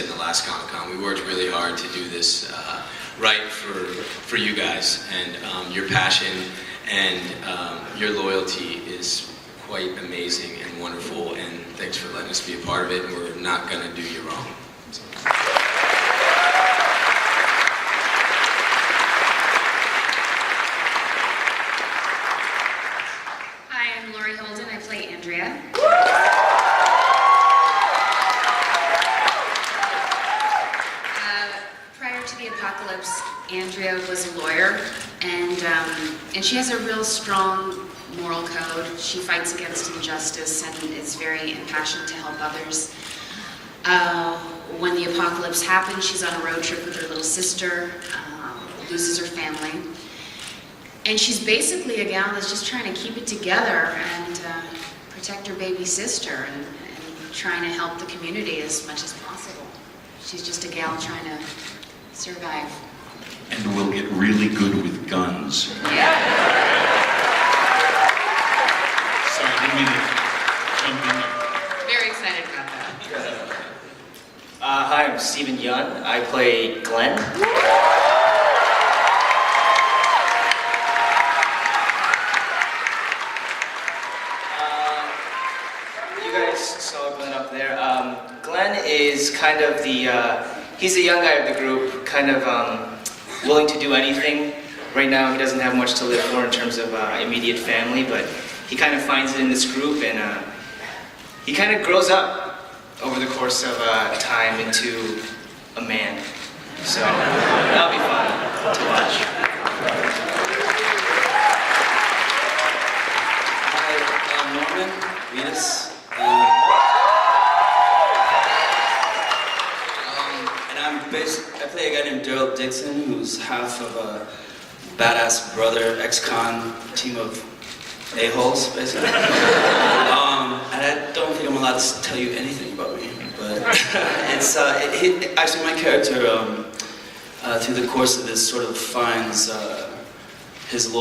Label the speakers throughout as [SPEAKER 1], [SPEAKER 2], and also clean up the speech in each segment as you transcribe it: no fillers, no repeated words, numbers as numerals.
[SPEAKER 1] in the last Comic-Con. We worked really hard to do this right for you guys, and your passion and your loyalty is quite amazing and wonderful, and thanks for letting us be a part of it, and we're not going to do you wrong. So.
[SPEAKER 2] I play Andrea. Prior to the apocalypse, Andrea was a lawyer, and she has a real strong moral code. She fights against injustice and is very impassioned to help others. When the apocalypse happens, she's on a road trip with her little sister, loses her family. And she's basically a gal that's just trying to keep it together and protect her baby sister and trying to help the community as much as possible. She's just a gal trying to survive.
[SPEAKER 3] And will get really good with guns.
[SPEAKER 2] Yeah.
[SPEAKER 3] Sorry, I didn't mean to jump in there.
[SPEAKER 2] Very excited about that.
[SPEAKER 4] Hi, I'm Steven Yun. I play Glenn. Saw Glenn up there. Glenn is kind of he's the young guy of the group, kind of willing to do anything. Right now he doesn't have much to live for in terms of immediate family, but he kind of finds it in this group, and he kind of grows up over the course of time into a man. So that'll be fun to watch.
[SPEAKER 5] Hi, I'm Norman Venus. I play a guy named Daryl Dixon, who's half of a badass brother, ex-con team of a-holes, basically. And I don't think I'm allowed to tell you anything about me, but actually my character, through the course of this, sort of finds where his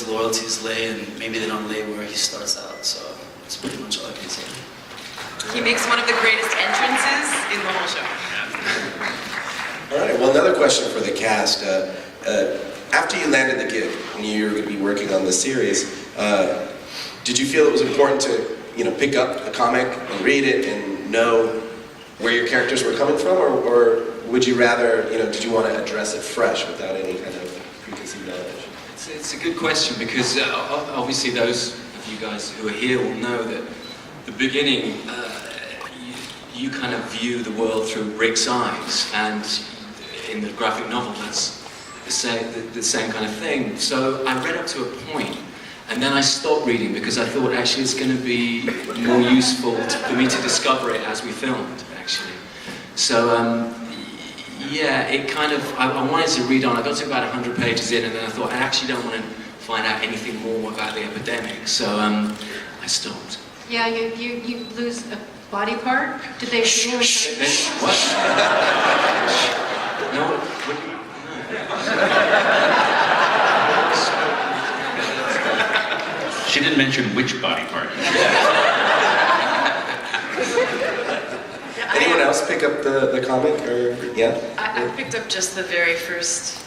[SPEAKER 5] loyalties lay, and maybe they don't lay where he starts out, so that's pretty much all I can say.
[SPEAKER 6] He makes one of the greatest entrances in the whole show.
[SPEAKER 7] All right, well, another question for the cast. After you landed the gig, and you were going to be working on the series, did you feel it was important to, pick up the comic and read it and know where your characters were coming from, or would you rather, did you want to address it fresh without any kind of preconceived knowledge?
[SPEAKER 1] It's a good question, because obviously those of you guys who are here will know that the beginning, you kind of view the world through Rick's eyes, and in the graphic novel that's the same kind of thing. So I read up to a point, and then I stopped reading because I thought actually it's going to be more useful for me to discover it as we filmed, actually. So yeah, it kind of, I wanted to read on. I got to about 100 pages in, and then I thought I actually don't want to find out anything more about the epidemic, so I stopped.
[SPEAKER 6] Yeah, you lose a body part? Did they show
[SPEAKER 1] What? No, what?
[SPEAKER 3] She didn't mention which body part.
[SPEAKER 7] Anyone else pick up the comic, or yeah?
[SPEAKER 6] I picked up just the very first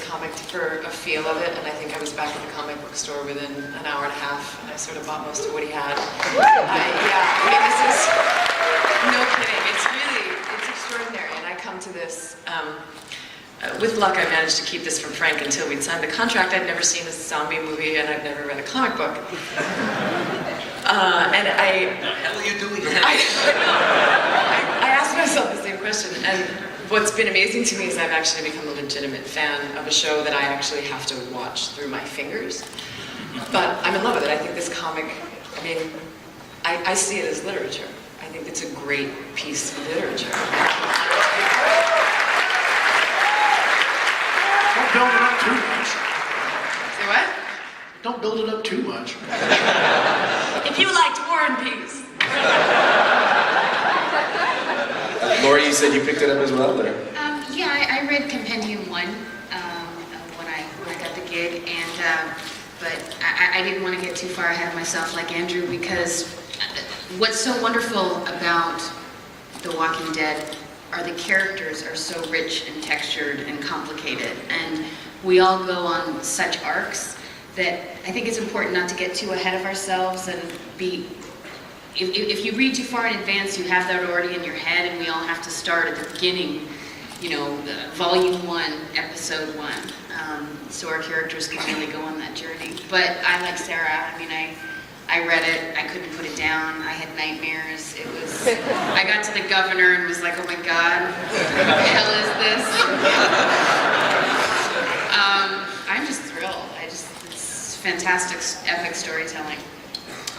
[SPEAKER 6] comic for a feel of it, and I think I was back at the comic book store within an hour and a half, and I sort of bought most of what he had. This is, no kidding, it's extraordinary, and I come to this, with luck I managed to keep this from Frank until we'd signed the contract. I'd never seen a zombie movie, and I'd never read a comic book. And
[SPEAKER 1] What the hell are you doing?
[SPEAKER 6] I asked myself the same question, and what's been amazing to me is I've actually become a legitimate fan of a show that I actually have to watch through my fingers. But I'm in love with it. I think this comic, I see it as literature. I think it's a great piece of literature.
[SPEAKER 3] Don't build it up too much.
[SPEAKER 6] Say what?
[SPEAKER 3] Don't build it up too much.
[SPEAKER 6] If you liked War and Peace.
[SPEAKER 7] Laura, you said you picked it up as well, or?
[SPEAKER 2] Yeah, I read Compendium 1 when I got the gig, and but I didn't want to get too far ahead of myself like Andrew, because what's so wonderful about The Walking Dead are the characters are so rich and textured and complicated, and we all go on such arcs that I think it's important not to get too ahead of ourselves and be. If you read too far in advance, you have that already in your head, and we all have to start at the beginning, you know, volume 1, episode 1, so our characters can really go on that journey. But I like Sarah. I mean, I read it, I couldn't put it down, I had nightmares. It was, I got to the governor and was like, oh my God, what the hell is this? I'm just thrilled. It's fantastic, epic storytelling.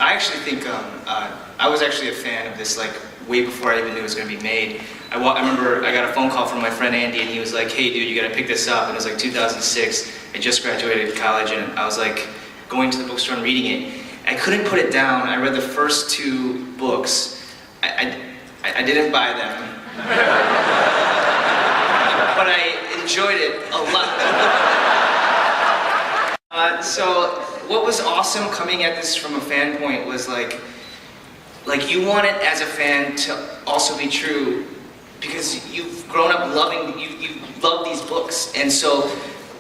[SPEAKER 4] I actually think I was actually a fan of this like way before I even knew it was going to be made. I remember I got a phone call from my friend Andy, and he was like, "Hey, dude, you got to pick this up." And it was like 2006. I just graduated college, and I was like going to the bookstore and reading it. I couldn't put it down. I read the first 2 books. I didn't buy them, but I enjoyed it a lot. So what was awesome coming at this from a fan point was like you want it as a fan to also be true because you've grown up loving, you love these books. And so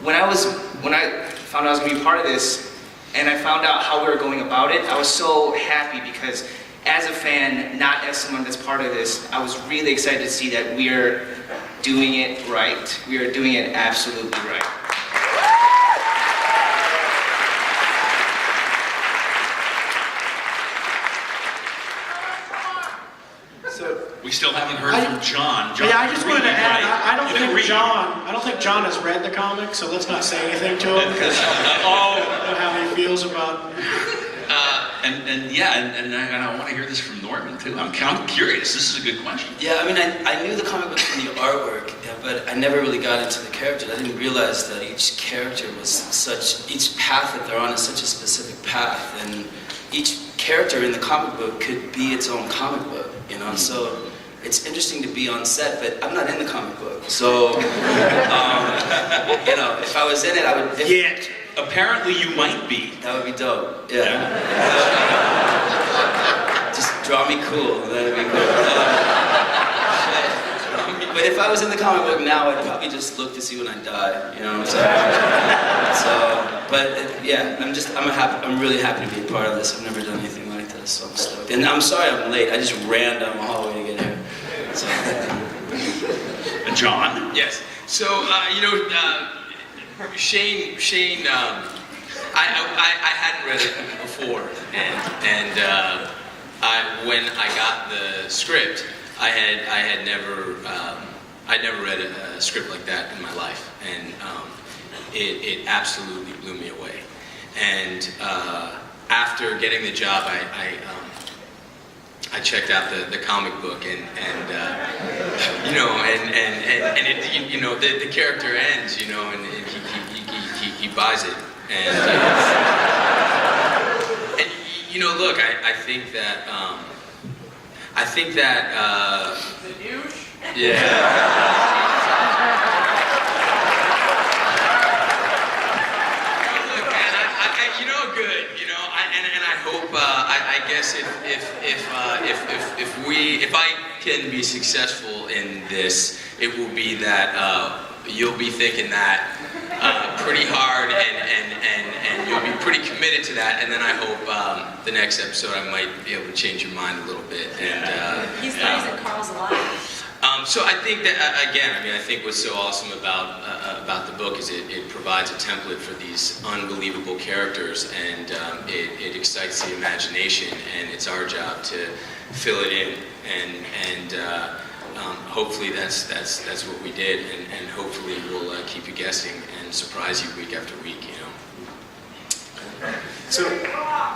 [SPEAKER 4] when I found out I was going to be part of this and I found out how we were going about it, I was so happy because as a fan, not as someone that's part of this, I was really excited to see that we are doing it right. We are doing it absolutely right.
[SPEAKER 3] We still haven't heard from John. John,
[SPEAKER 8] yeah, I just wanted to add,
[SPEAKER 3] right?
[SPEAKER 8] I don't think John has read the comic, so let's not say anything to him because I don't know how he feels about.
[SPEAKER 3] And I want to hear this from Norman too. I'm curious. This is a good question.
[SPEAKER 5] Yeah, I mean, I knew the comic book from the artwork, but I never really got into the characters. I didn't realize that each character was each path that they're on is such a specific path, and each character in the comic book could be its own comic book, you know? So it's interesting to be on set, but I'm not in the comic book. So, you know, if I was in it, I would...
[SPEAKER 3] Yet, apparently you might be.
[SPEAKER 5] That would be dope, yeah. Just draw me cool, that'd be cool. But if I was in the comic book now, I'd probably just look to see when I die, you know what I'm saying? So, but yeah, I'm really happy to be a part of this. I've never done anything like this, so I'm stoked. And I'm sorry I'm late. I just ran down the hallway to get here. So.
[SPEAKER 3] John?
[SPEAKER 1] Yes. So, you know, Shane, I hadn't read it before, and when I got the script, I'd never read a script like that in my life, and it absolutely blew me away. And after getting the job, I checked out the comic book, and you know, and it, you know, the character ends, you know, and he buys it, and you know, look, I think that is it huge? Yeah. If I can be successful in this, it will be that you'll be thinking that pretty hard, and you'll be pretty committed to that. And then I hope the next episode I might be able to change your mind a little bit. And
[SPEAKER 6] he's that Carl's alive.
[SPEAKER 1] so I think that again, I mean, I think what's so awesome about the book is it provides a template for these unbelievable characters, and it excites the imagination, and it's our job to fill it in, and hopefully that's what we did, and hopefully we'll keep you guessing and surprise you week after week, you know.
[SPEAKER 7] So,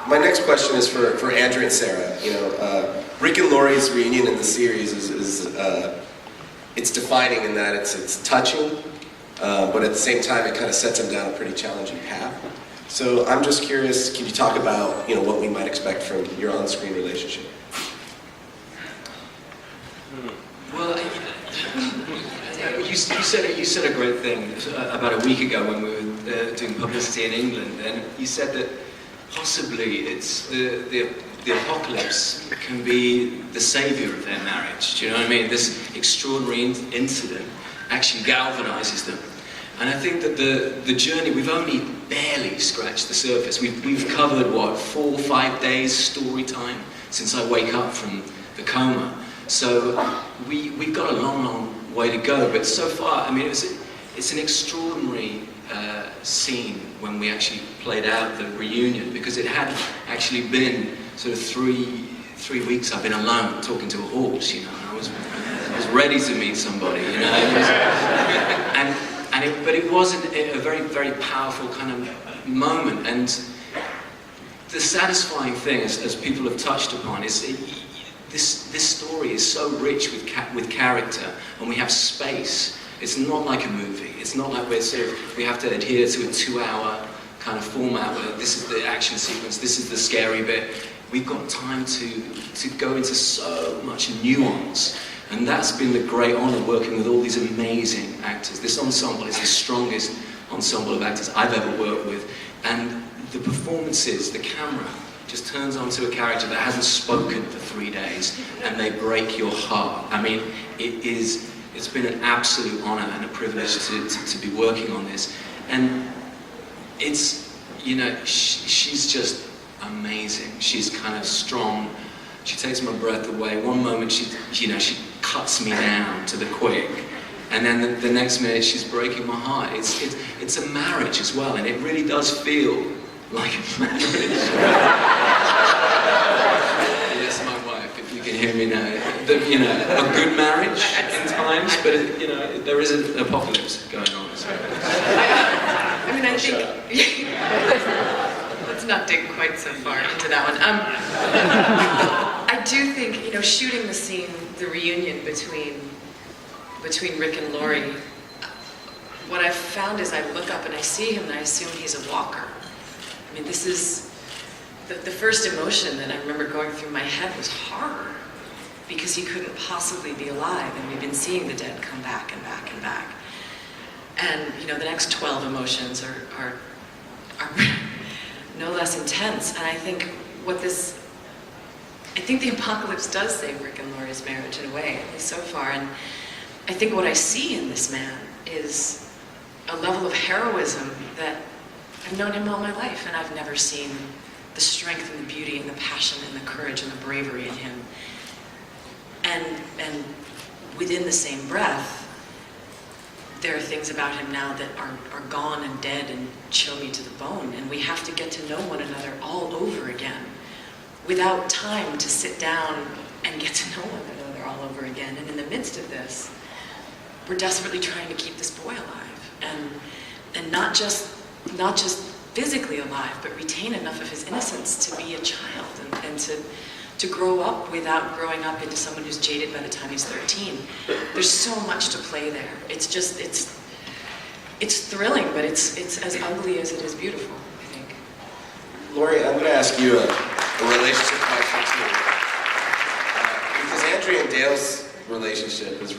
[SPEAKER 7] my next question is for Andrew and Sarah. You know, Rick and Laurie's reunion in the series is it's defining in that it's touching, but at the same time it kind of sets them down a pretty challenging path. So I'm just curious, can you talk about, you know, what we might expect from your on-screen relationship?
[SPEAKER 1] Well, you said a great thing about a week ago when we were doing publicity in England, and you said that possibly it's the the apocalypse can be the savior of their marriage. Do you know what I mean? This extraordinary incident actually galvanizes them. And I think that the journey, we've only barely scratched the surface. We've covered, what, 4 or 5 days story time since I wake up from the coma. So we've got a long, long way to go. But so far, I mean, it's an extraordinary scene when we actually played out the reunion, because it had actually been sort of three weeks I've been alone talking to a horse, you know, and I was ready to meet somebody, you know. But it was a very, very powerful kind of moment. And the satisfying thing, as people have touched upon, is this story is so rich with character, and we have space. It's not like a movie. It's not like we have to adhere to a 2-hour kind of format where this is the action sequence, this is the scary bit. We've got time to go into so much nuance. And that's been the great honor, working with all these amazing actors. This ensemble is the strongest ensemble of actors I've ever worked with. And the performances, the camera, just turns onto a character that hasn't spoken for 3 days, and they break your heart. I mean, it's been an absolute honor and a privilege to be working on this. And it's, you know, she's just amazing. She's kind of strong. She takes my breath away. One moment she cuts me down to the quick, and then the next minute she's breaking my heart. It's a marriage as well, and it really does feel like a marriage. Yes, my wife, if you can hear me now. You know, a good marriage in times, but you know, there is an apocalypse going on. So.
[SPEAKER 6] I mean, I think let's not dig quite so far into that one. I do think, you know, shooting the scene, the reunion between Rick and Laurie, what I've found is I look up and I see him and I assume he's a walker. I mean, this is the first emotion that I remember going through my head was horror, because he couldn't possibly be alive, and we've been seeing the dead come back and back and back. And you know, the next 12 emotions are no less intense. And I think the apocalypse does save Rick and Laurie's marriage in a way, at least so far. And I think what I see in this man is a level of heroism that I've known him all my life, and I've never seen the strength and the beauty and the passion and the courage and the bravery in him. And within the same breath, there are things about him now that are gone and dead and chill me to the bone, and we have to get to know one another all over again without time to sit down and get to know one another all over again. And in the midst of this, we're desperately trying to keep this boy alive, and not just physically alive, but retain enough of his innocence to be a child, and to grow up without growing up into someone who's jaded by the time he's 13. There's so much to play there. It's thrilling, but it's as ugly as it is beautiful, I think.
[SPEAKER 7] Laurie, I'm going to ask you a relationship question too. Because Andrea and Dale's relationship is